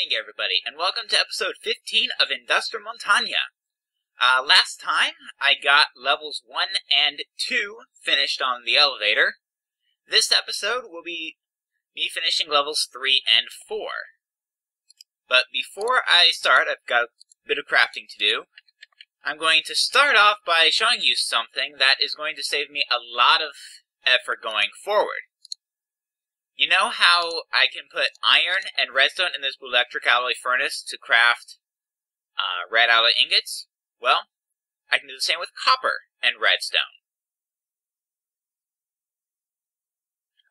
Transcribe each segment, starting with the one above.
evening, everybody, and welcome to episode 15 of IndustriMontagne. Last time, I got levels 1 and 2 finished on the elevator. This episode will be me finishing levels 3 and 4. But before I start, I've got a bit of crafting to do. I'm going to start off by showing you something that is going to save me a lot of effort going forward. You know how I can put iron and redstone in this electric alloy furnace to craft red alloy ingots? Well, I can do the same with copper and redstone.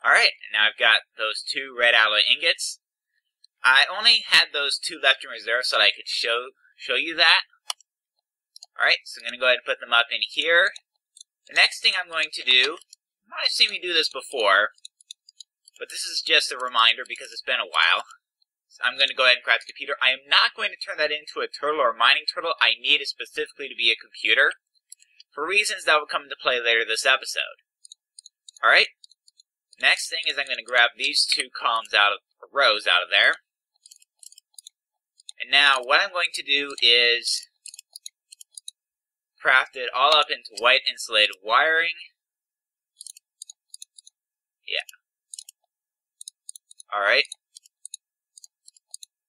Alright, now I've got those two red alloy ingots. I only had those two left in reserve so that I could show you that. Alright, so I'm going to go ahead and put them up in here. The next thing I'm going to do, you might have seen me do this before, but this is just a reminder because it's been a while. So I'm going to go ahead and craft the computer. I am not going to turn that into a turtle or a mining turtle. I need it specifically to be a computer, for reasons that will come into play later this episode. Alright, next thing is I'm going to grab these two columns rows out of there. And now what I'm going to do is craft it all up into white insulated wiring. Yeah. Alright.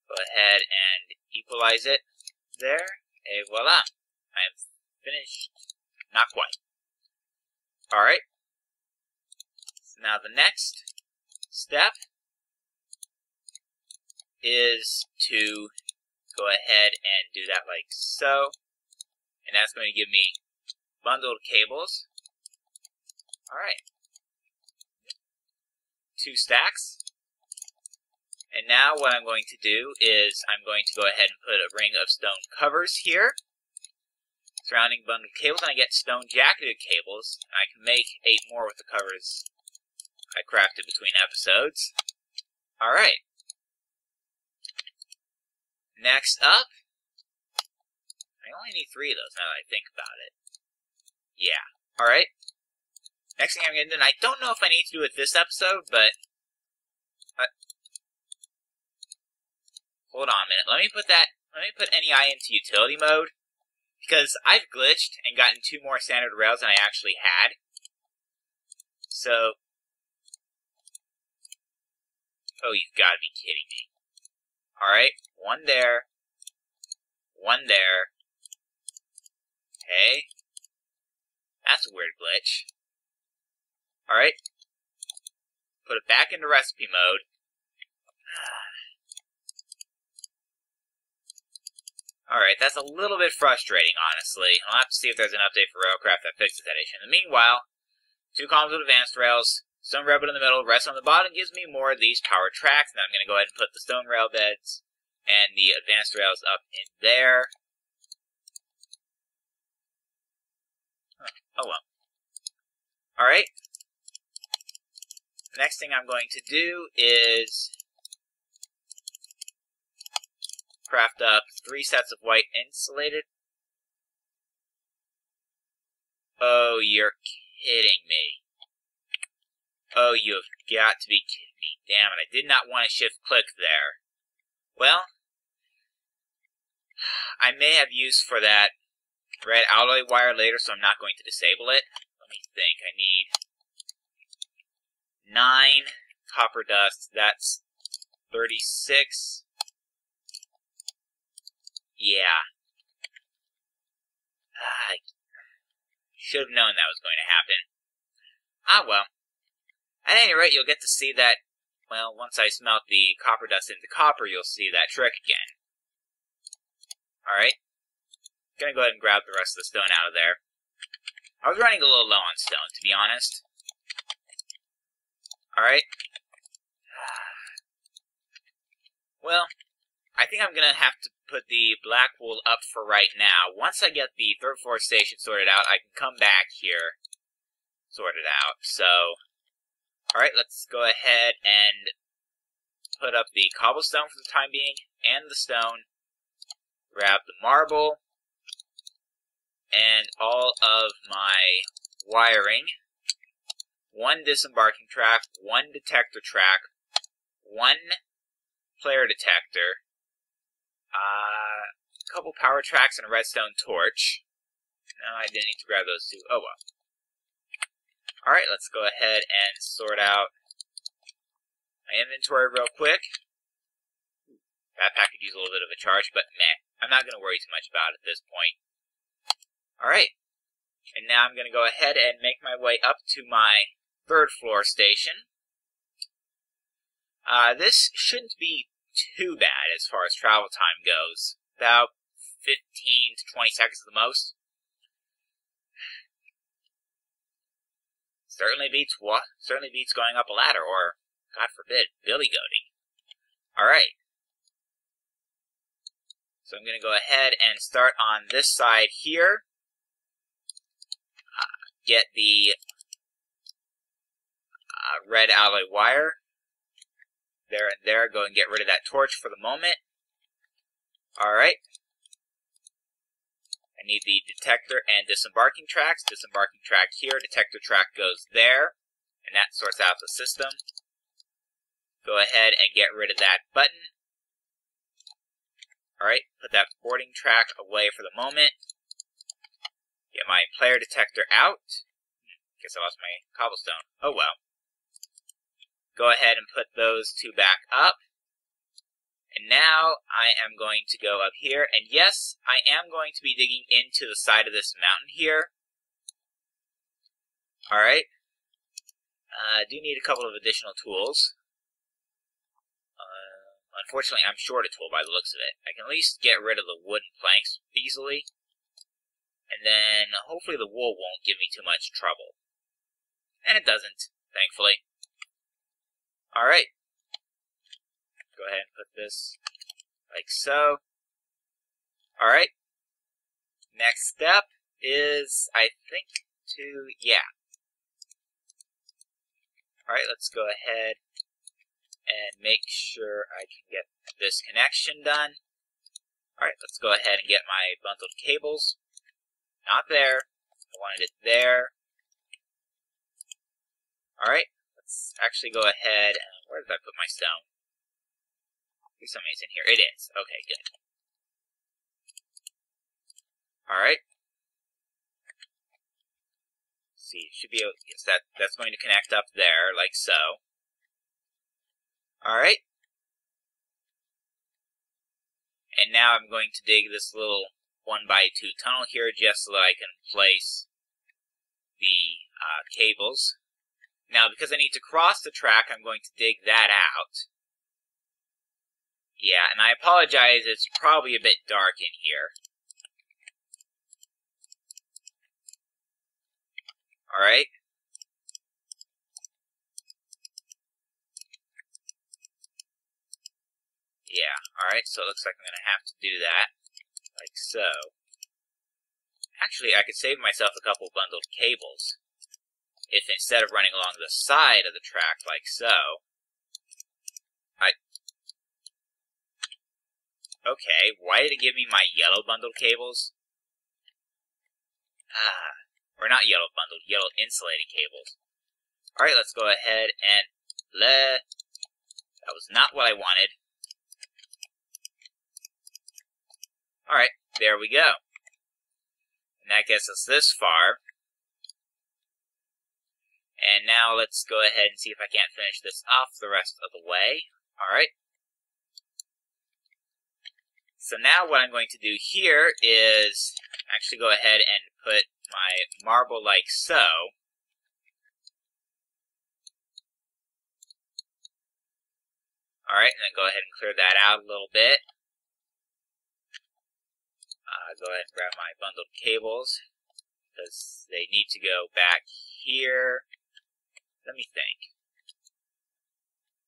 Go ahead and equalize it there. Et voila. I am finished. Not quite. Alright. So now the next step is to go ahead and do that like so. And that's going to give me bundled cables. Alright. 2 stacks. And now what I'm going to do is I'm going to go ahead and put a ring of stone covers here, surrounding bundled cables, and I get stone jacketed cables. And I can make 8 more with the covers I crafted between episodes. Alright. Next up, I only need 3 of those now that I think about it. Yeah. Alright. Next thing I'm going to do, and I don't know if I need to do it this episode, but hold on a minute. Let me put NEI into utility mode, because I've glitched and gotten 2 more standard rails than I actually had. So, oh, you've got to be kidding me. Alright, 1 there, 1 there. Okay. That's a weird glitch. Alright. Put it back into recipe mode. Alright, that's a little bit frustrating, honestly. I'll have to see if there's an update for Railcraft that fixes that issue. In the meanwhile, 2 columns of advanced rails, stone rail bed in the middle, rest on the bottom gives me more of these power tracks. Now I'm going to go ahead and put the stone rail beds and the advanced rails up in there. Oh well. Alright. The next thing I'm going to do is craft up 3 sets of white insulated. Oh, you're kidding me. Oh, you have got to be kidding me. Damn it, I did not want to shift click there. Well, I may have use for that red alloy wire later, so I'm not going to disable it. Let me think. I need 9 copper dust. That's 36. Yeah. I should have known that was going to happen. Ah, well. At any rate, you'll get to see that, well, once I smelt the copper dust into copper, you'll see that trick again. Alright. Gonna go ahead and grab the rest of the stone out of there. I was running a little low on stone, to be honest. Alright. Well, I think I'm gonna have to put the black wool up for right now. Once I get the 3rd floor station sorted out, I can come back here, sort it out. So, alright, let's go ahead and put up the cobblestone for the time being, and the stone. Grab the marble, and all of my wiring. 1 disembarking track, 1 detector track, 1 player detector, A couple power tracks and a redstone torch. No, I didn't need to grab those two. Oh well. Alright, let's go ahead and sort out my inventory real quick. That pack could use a little bit of a charge, but meh. I'm not going to worry too much about it at this point. Alright. And now I'm going to go ahead and make my way up to my 3rd floor station. This shouldn't be too bad as far as travel time goes. About 15 to 20 seconds at the most. Certainly beats going up a ladder, or, God forbid, billy goating. Alright. So I'm going to go ahead and start on this side here. Get the red alloy wire. There and there. Go and get rid of that torch for the moment. Alright. I need the detector and disembarking tracks. Disembarking track here. Detector track goes there. And that sorts out the system. Go ahead and get rid of that button. Alright. Put that boarding track away for the moment. Get my player detector out. Guess I lost my cobblestone. Oh well. Go ahead and put those two back up. And now I am going to go up here. And yes, I am going to be digging into the side of this mountain here. Alright. I do need a couple of additional tools. Unfortunately, I'm short a tool by the looks of it. I can at least get rid of the wooden planks easily. And then hopefully the wool won't give me too much trouble. And it doesn't, thankfully. Alright. Go ahead and put this like so. Alright. Next step is, I think, Alright, let's go ahead and make sure I can get this connection done. Alright, let's go ahead and get my bundled cables. Not there. I wanted it there. Alright, let's actually go ahead. Where did I put my stone? I think something's in here. It is. Okay, good. Alright. See, it should be. Yes, that's going to connect up there, like so. Alright. And now I'm going to dig this little 1x2 tunnel here just so that I can place the cables. Now, because I need to cross the track, I'm going to dig that out. Yeah, and I apologize, it's probably a bit dark in here. Alright. Yeah, alright, so it looks like I'm going to have to do that, like so. Actually, I could save myself a couple bundled cables, if instead of running along the side of the track, like so, Okay, why did it give me my yellow bundled cables? Or not yellow bundled, yellow insulated cables. Alright, let's go ahead and that was not what I wanted. Alright, there we go. And that gets us this far. And now let's go ahead and see if I can't finish this off the rest of the way. Alright. So now what I'm going to do here is actually go ahead and put my marble like so. Alright, and then go ahead and clear that out a little bit. Go ahead and grab my bundled cables, because they need to go back here. Let me think.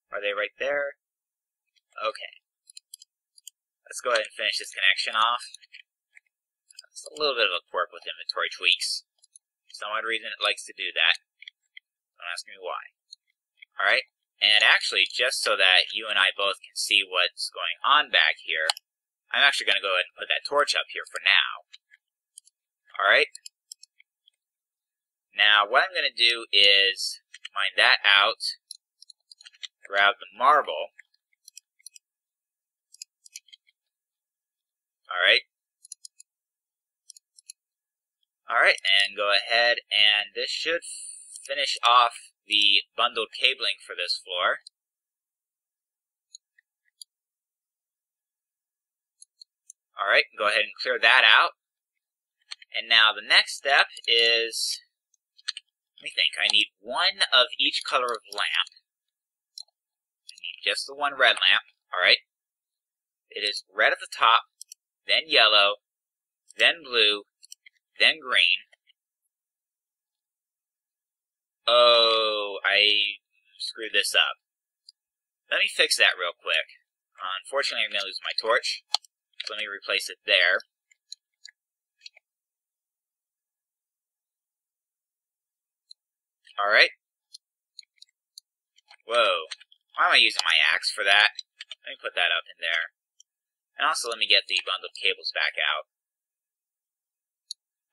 Are they right there? Okay. Let's go ahead and finish this connection off. It's a little bit of a quirk with inventory tweaks. For some odd reason it likes to do that. Don't ask me why. Alright, and actually, just so that you and I both can see what's going on back here, I'm actually going to go ahead and put that torch up here for now. Alright. Now, what I'm going to do is mine that out, grab the marble, Alright. Alright, and go ahead, and this should finish off the bundled cabling for this floor. Alright, go ahead and clear that out. And now the next step is, let me think, I need one of each color of lamp. I need just the one red lamp. Alright. It is red at the top, then yellow, then blue, then green. Oh, I screwed this up. Let me fix that real quick. Unfortunately, I'm going to lose my torch. So let me replace it there. Alright. Whoa. Why am I using my axe for that? Let me put that up in there. And also let me get the bundled cables back out.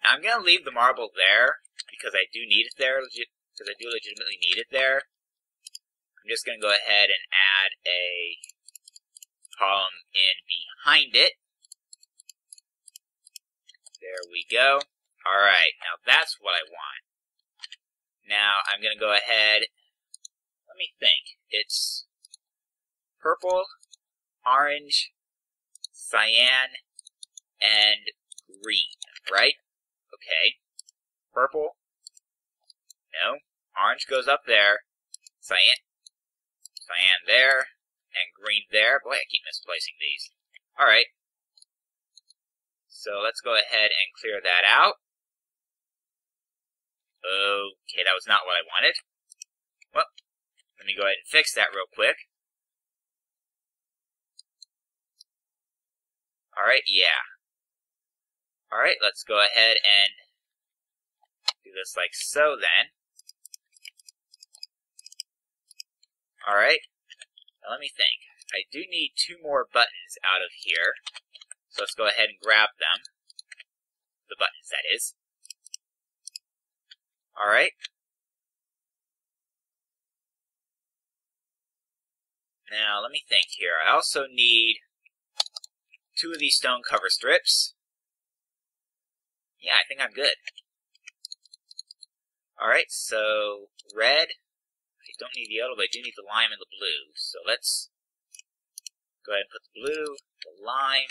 Now I'm going to leave the marble there because I do need it there, because I do legitimately need it there. I'm just going to go ahead and add a column in behind it. There we go. Alright, now that's what I want. Now I'm going to go ahead, let me think. It's purple, orange, cyan, and green, right? Okay. Purple. No. Orange goes up there. Cyan there. And green there. Boy, I keep misplacing these. Alright. So let's go ahead and clear that out. Okay, that was not what I wanted. Well, let me go ahead and fix that real quick. Alright, yeah. Alright, let's go ahead and do this like so then. Alright, now let me think. I do need 2 more buttons out of here. So let's go ahead and grab them. The buttons, that is. Alright. Now, let me think here. I also need 2 of these stone cover strips. Yeah, I think I'm good. Alright, so red. I don't need the yellow, but I do need the lime and the blue. So let's go ahead and put the blue, the lime,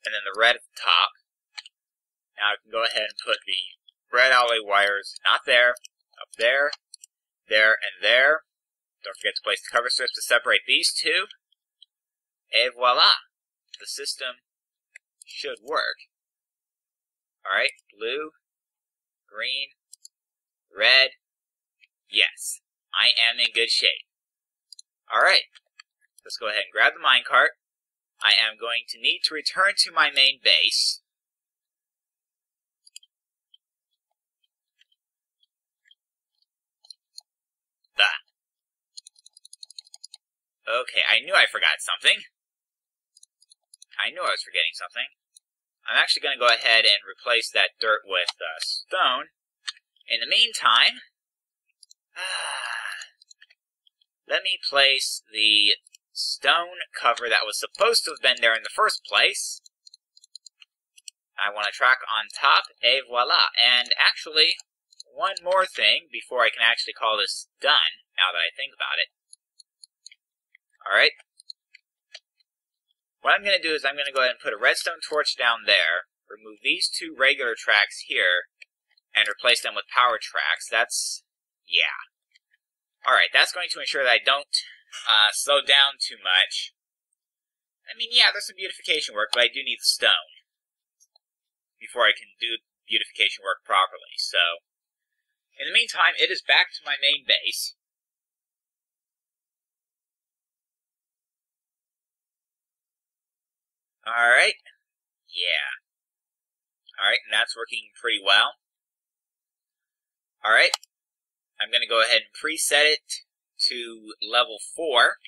and then the red at the top. Now I can go ahead and put the red alloy wires, not there, up there, there, and there. Don't forget to place the cover strips to separate these 2. Et voila! The system should work. Alright, blue, green, red. Yes, I am in good shape. Alright, let's go ahead and grab the minecart. I am going to need to return to my main base. Okay, I knew I forgot something. I knew I was forgetting something. I'm actually going to go ahead and replace that dirt with stone. In the meantime, let me place the stone cover that was supposed to have been there in the first place. I want a track on top, et voila. And actually, one more thing before I can actually call this done, now that I think about it. Alright. What I'm going to do is I'm going to go ahead and put a redstone torch down there, remove these 2 regular tracks here, and replace them with power tracks. That's, yeah. Alright, that's going to ensure that I don't slow down too much. I mean, yeah, there's some beautification work, but I do need the stone before I can do beautification work properly. So, in the meantime, it is back to my main base. Alright. Yeah. Alright, and that's working pretty well. Alright. I'm going to go ahead and preset it to level 4,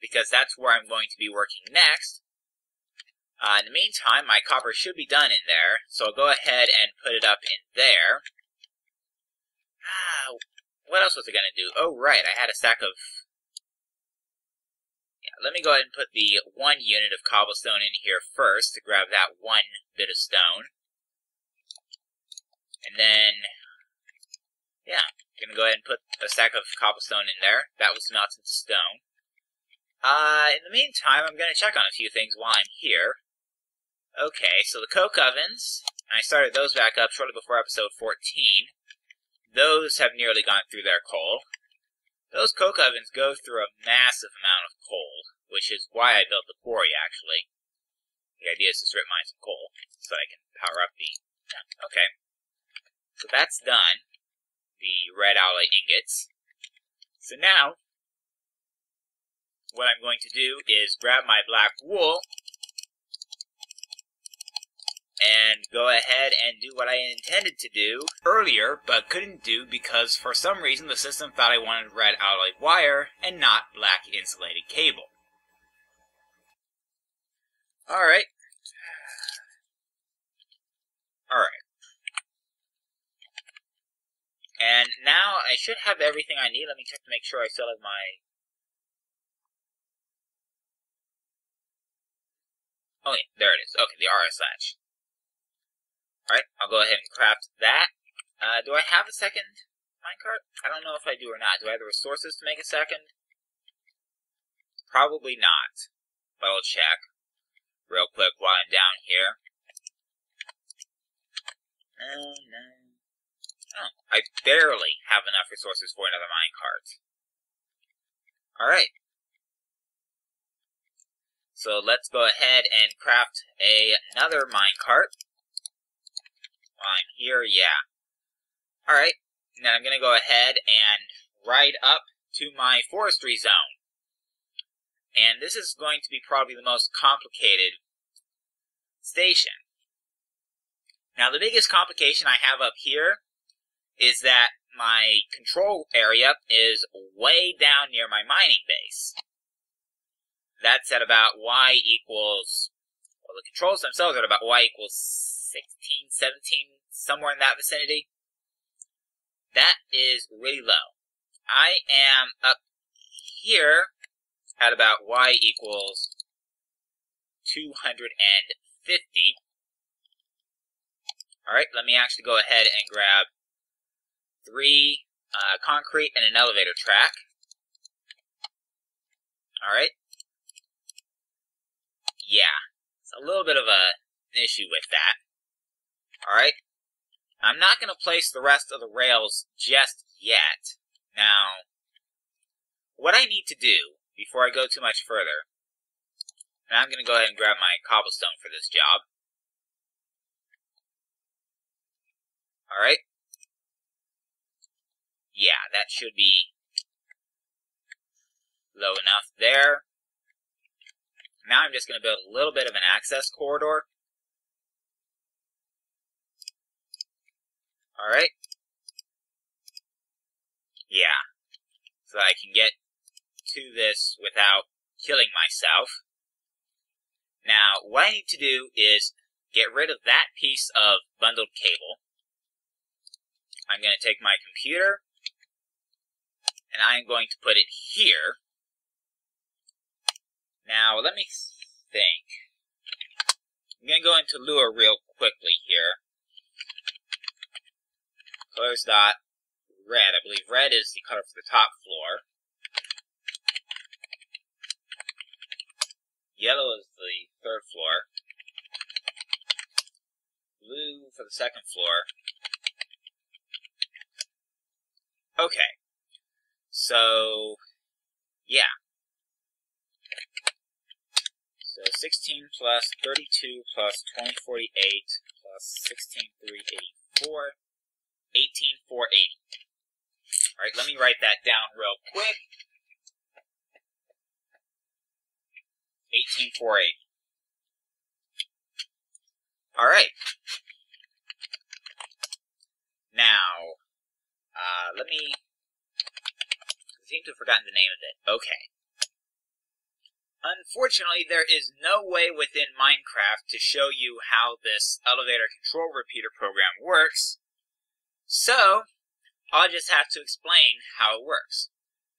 because that's where I'm going to be working next. In the meantime, my copper should be done in there, so I'll go ahead and put it up in there. What else was I going to do? Oh, right, I had a stack of... Yeah, let me go ahead and put the 1 unit of cobblestone in here first to grab that 1 bit of stone. And then, yeah, I'm going to go ahead and put a stack of cobblestone in there. That was melted into stone. In the meantime, I'm going to check on a few things while I'm here. Okay, so the coke ovens, I started those back up shortly before episode 14. Those have nearly gone through their coal. Those coke ovens go through a massive amount of coal, which is why I built the quarry, actually. The idea is to strip mine some coal, so I can power up the... Yeah, okay. So that's done. The red alloy ingots. So now, what I'm going to do is grab my black wool and go ahead and do what I intended to do earlier, but couldn't do because for some reason the system thought I wanted red alloy wire and not black insulated cable. Alright. And now I should have everything I need. Let me check to make sure I still have my... Oh yeah, there it is. Okay, the RS latch. Alright, I'll go ahead and craft that. Do I have a second minecart? I don't know if I do or not. Do I have the resources to make a second? Probably not. But I'll check real quick while I'm down here. No. Oh, I barely have enough resources for another minecart. Alright. So let's go ahead and craft another minecart. While I'm here, yeah. Alright, now I'm going to go ahead and ride up to my forestry zone. And this is going to be probably the most complicated station. Now the biggest complication I have up here is that my control area is way down near my mining base. That's at about y equals, well, the controls themselves are at about y equals 16, 17, somewhere in that vicinity. That is really low. I am up here at about y equals 250. Alright, let me actually go ahead and grab 3 concrete and an elevator track. Alright. Yeah, it's a little bit of an issue with that. Alright. I'm not going to place the rest of the rails just yet. Now, what I need to do before I go too much further, and I'm going to go ahead and grab my cobblestone for this job. Alright. Yeah, that should be low enough there. Now I'm just going to build a little bit of an access corridor. Alright. Yeah. So that I can get to this without killing myself. Now, what I need to do is get rid of that piece of bundled cable. I'm going to take my computer, and I'm going to put it here. Now, let me think. I'm going to go into Lua real quickly here. Colors dot red. I believe red is the color for the top floor. Yellow is the third floor. Blue for the second floor. Okay. So, yeah. So 16 plus 32 plus 2048 plus 16,384, 18,480. Alright, let me write that down real quick. 18,480. Alright. Now, let me... I seem to have forgotten the name of it. Okay. Unfortunately, there is no way within Minecraft to show you how this elevator control repeater program works, so I'll just have to explain how it works.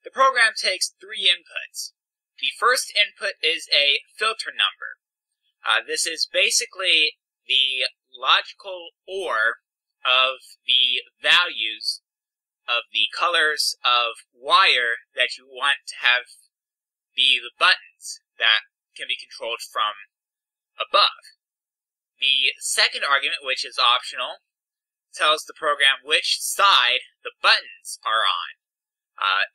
The program takes 3 inputs. the first input is a filter number. This is basically the logical OR of the values of the colors of wire that you want to have be the buttons that can be controlled from above. The second argument, which is optional, tells the program which side the buttons are on.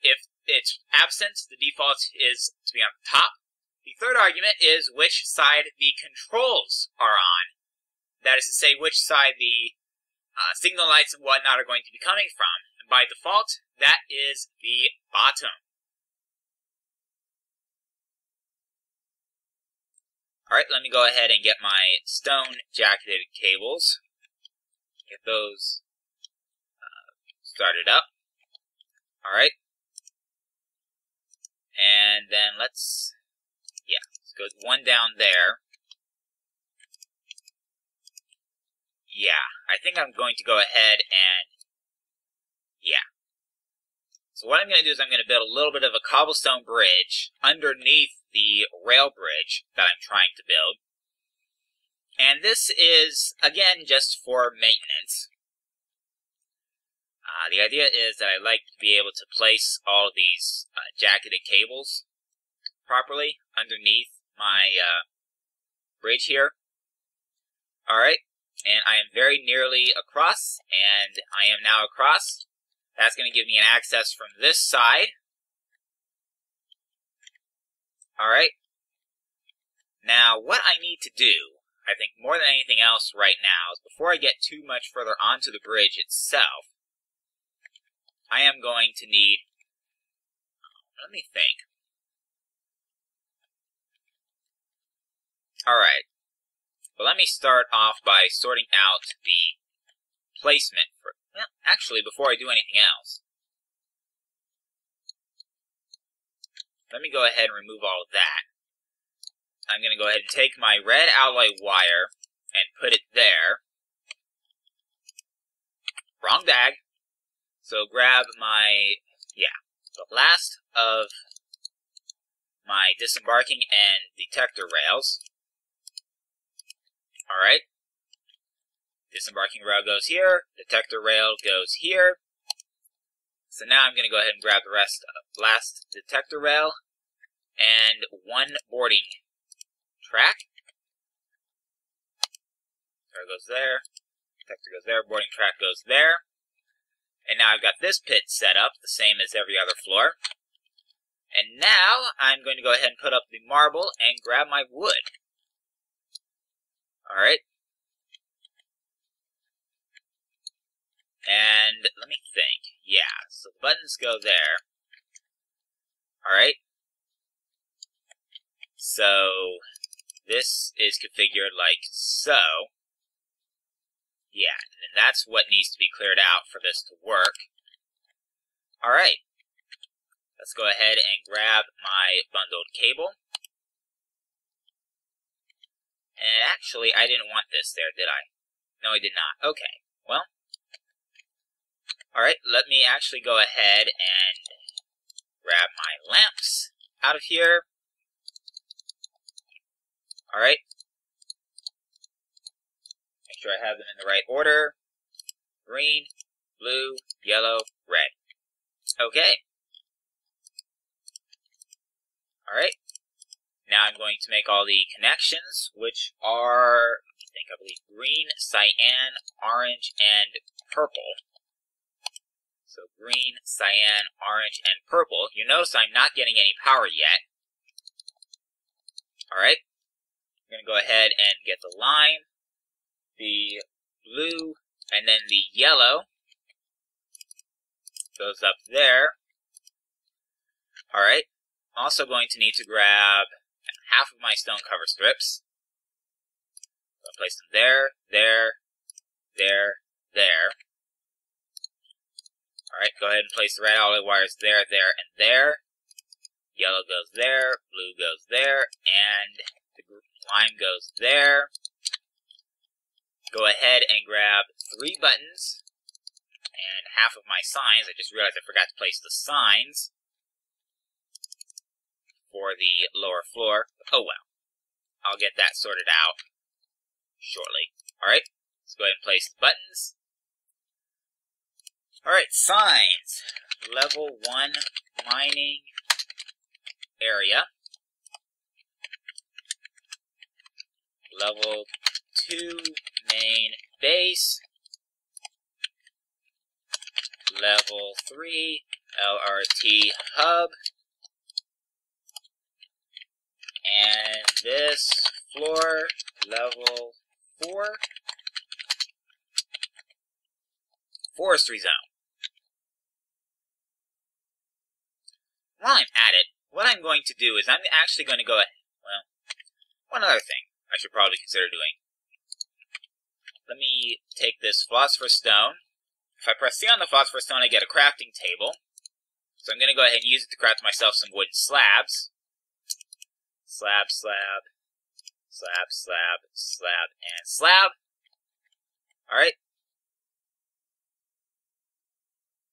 If it's absent, the default is to be on the top. The third argument is which side the controls are on. That is to say, which side the signal lights and whatnot are going to be coming from. And by default, that is the bottom. Alright, let me go ahead and get my stone jacketed cables. Get those started up. Alright. And then let's go one down there. Yeah, I think I'm going to go ahead and, So what I'm going to do is I'm going to build a little bit of a cobblestone bridge underneath the rail bridge that I'm trying to build. And this is, again, just for maintenance. The idea is that I like to be able to place all of these jacketed cables properly underneath my bridge here. Alright, and I am very nearly across, and I am now across. That's going to give me an access from this side. Alright. Now, what I need to do, I think more than anything else right now, is before I get too much further onto the bridge itself, I am going to need, let me think. Alright. Well, let me start off by sorting out the placement for, well, actually, before I do anything else, let me go ahead and remove all of that. I'm going to go ahead and take my red alloy wire and put it there. Wrong bag. So grab my, the last of my disembarking and detector rails. Alright. Disembarking rail goes here, detector rail goes here. So now I'm going to go ahead and grab the last detector rail and one boarding track. Rail goes there, detector goes there, boarding track goes there. And now I've got this pit set up, the same as every other floor. And now I'm going to go ahead and put up the marble and grab my wood. Alright. And let me think. Yeah, so the buttons go there. Alright. So this is configured like so. Yeah, and that's what needs to be cleared out for this to work. Alright. Let's go ahead and grab my bundled cable. And actually, I didn't want this there, did I? No, I did not. Okay, well. Alright, let me actually go ahead and grab my lamps out of here. Alright. Make sure I have them in the right order. Green, blue, yellow, red. Okay. Alright. Now I'm going to make all the connections, which are, I believe, green, cyan, orange, and purple. So green, cyan, orange, and purple. You notice I'm not getting any power yet. Alright. I'm going to go ahead and get the lime, the blue, and then the yellow. Goes up there. Alright. I'm also going to need to grab half of my stone cover strips. I'll place them there, there, there, there. Alright, go ahead and place the red alloy wires there, there, and there. Yellow goes there, blue goes there, and the lime goes there. Go ahead and grab 3 buttons and half of my signs. I just realized I forgot to place the signs. for the lower floor. Oh well. I'll get that sorted out shortly. Alright, let's go ahead and place the buttons. Alright, signs. Level 1 mining area. Level 2 main base. Level 3 LRT hub. And this floor, level 4, forestry zone. While I'm at it, what I'm going to do is I'm actually going to go ahead, well, one other thing I should probably consider doing. Let me take this philosopher's stone. If I press C on the philosopher's stone, I get a crafting table. So I'm going to go ahead and use it to craft myself some wooden slabs. Slab, slab, slab, slab, slab, and slab. Alright.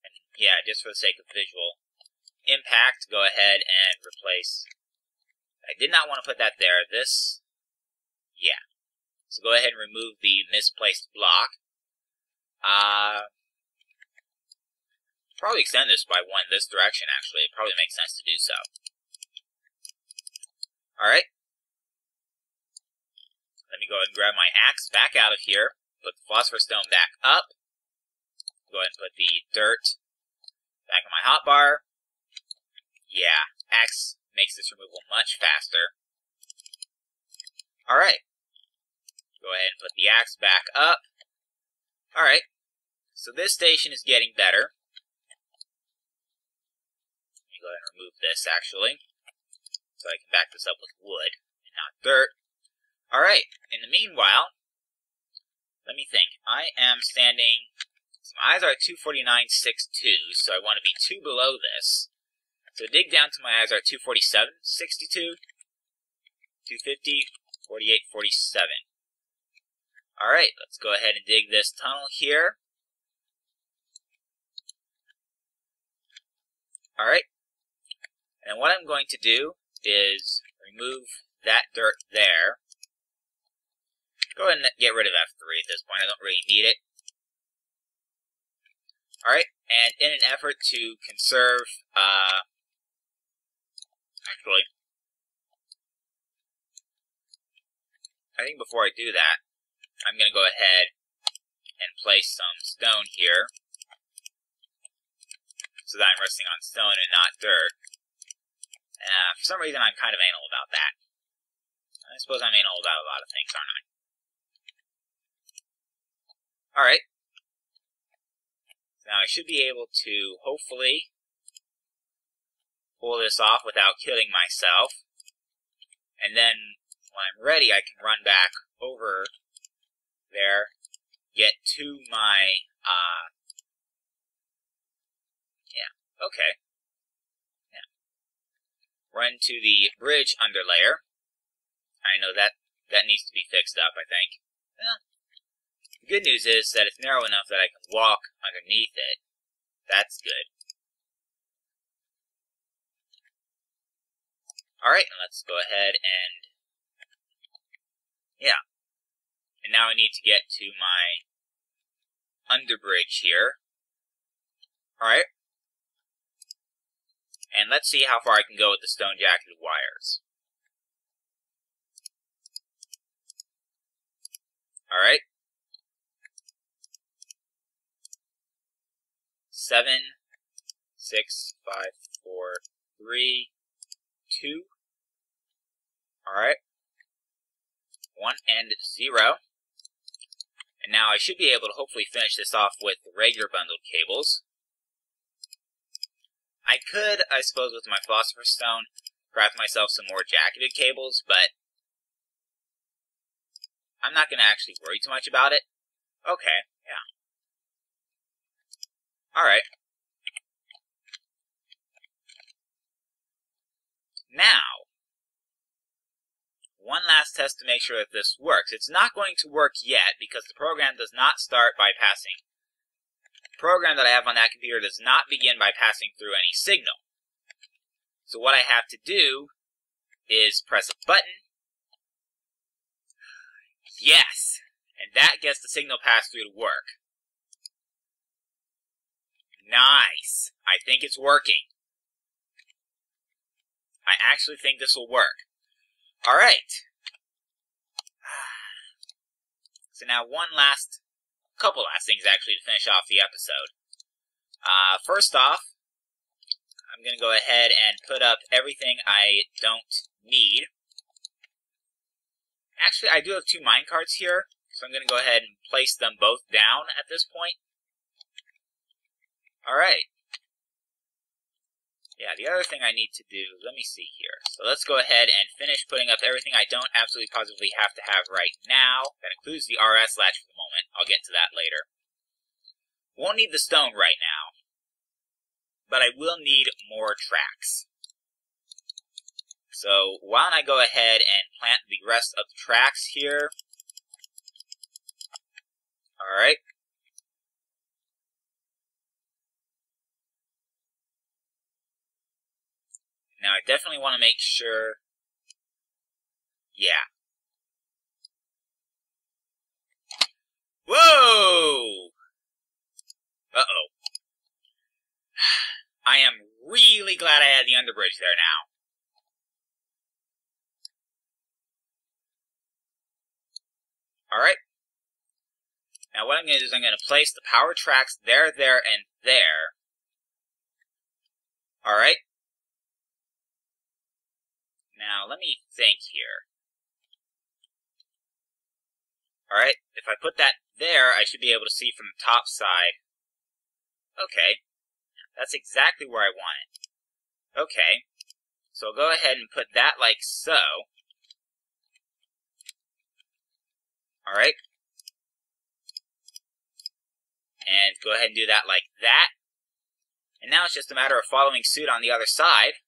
And yeah, just for the sake of visual impact, go ahead and replace. I did not want to put that there. This, yeah. So go ahead and remove the misplaced block. Probably extend this by one this direction, actually. It probably makes sense to do so. Alright. Let me go ahead and grab my axe back out of here. Put the philosopher's stone back up. Go ahead and put the dirt back in my hotbar. Yeah, axe makes this removal much faster. Alright. Go ahead and put the axe back up. Alright. So this station is getting better. Let me go ahead and remove this, actually, so I can back this up with wood and not dirt. Alright, in the meanwhile, let me think. I am standing, so my eyes are at 249.62, so I want to be 2 below this. So dig down to my eyes are at 247.62, 250, 48.47. Alright, let's go ahead and dig this tunnel here. Alright, and what I'm going to do is remove that dirt there. Go ahead and get rid of F3 at this point. I don't really need it. Alright, and in an effort to conserve, actually, I think before I do that, I'm going to go ahead and place some stone here, so that I'm resting on stone and not dirt. For some reason, I'm kind of anal about that. I suppose I'm anal about a lot of things, aren't I? Alright. Now I should be able to, hopefully, pull this off without killing myself. And then, when I'm ready, I can run back over there, get to my, yeah, okay. Run to the bridge underlayer. I know that needs to be fixed up, I think. Well, the good news is that it's narrow enough that I can walk underneath it. That's good. Alright, let's go ahead and, yeah. And now I need to get to my underbridge here. Alright. And let's see how far I can go with the stone-jacketed wires. Alright. 7, 6, 5, 4, 3, 2. Alright. 1 and 0. And now I should be able to hopefully finish this off with the regular bundled cables. I could, I suppose, with my philosopher's stone, craft myself some more jacketed cables, but I'm not going to actually worry too much about it. Okay, yeah. Alright. Now, one last test to make sure that this works. It's not going to work yet because the program does not start by passing. The program that I have on that computer does not begin by passing through any signal. So what I have to do is press a button. Yes! And that gets the signal pass-through to work. Nice! I think it's working. I actually think this will work. Alright. So now couple last things actually to finish off the episode. First off, I'm going to go ahead and put up everything I don't need. Actually, I do have 2 minecarts here, so I'm going to go ahead and place them both down at this point. Alright. Yeah, the other thing I need to do, let me see here. So let's go ahead and finish putting up everything I don't absolutely positively have to have right now. That includes the RS latch for the moment. I'll get to that later. Won't need the stone right now, but I will need more tracks. So why don't I go ahead and plant the rest of the tracks here. Alright. Now I definitely want to make sure, yeah. Whoa! Uh-oh. I am really glad I had the underbridge there now. Alright. Now what I'm going to do is I'm going to place the power tracks there, and there. Alright. Now let me think here. Alright, if I put that there, I should be able to see from the top side. Okay. That's exactly where I want it. Okay. So I'll go ahead and put that like so. Alright. And go ahead and do that like that. And now it's just a matter of following suit on the other side.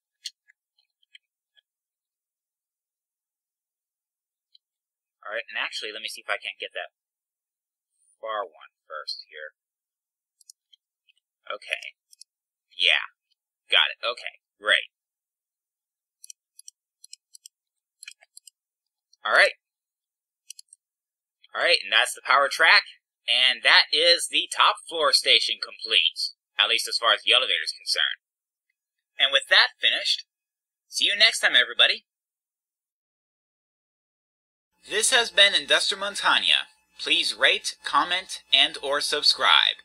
Alright, and actually, let me see if I can't get that far one first here. Okay. Yeah. Got it. Okay. Great. Alright. Alright, and that's the power track. And that is the top floor station complete. At least as far as the elevator is concerned. And with that finished, see you next time, everybody. This has been IndustriMontagne. Please rate, comment, and/or subscribe.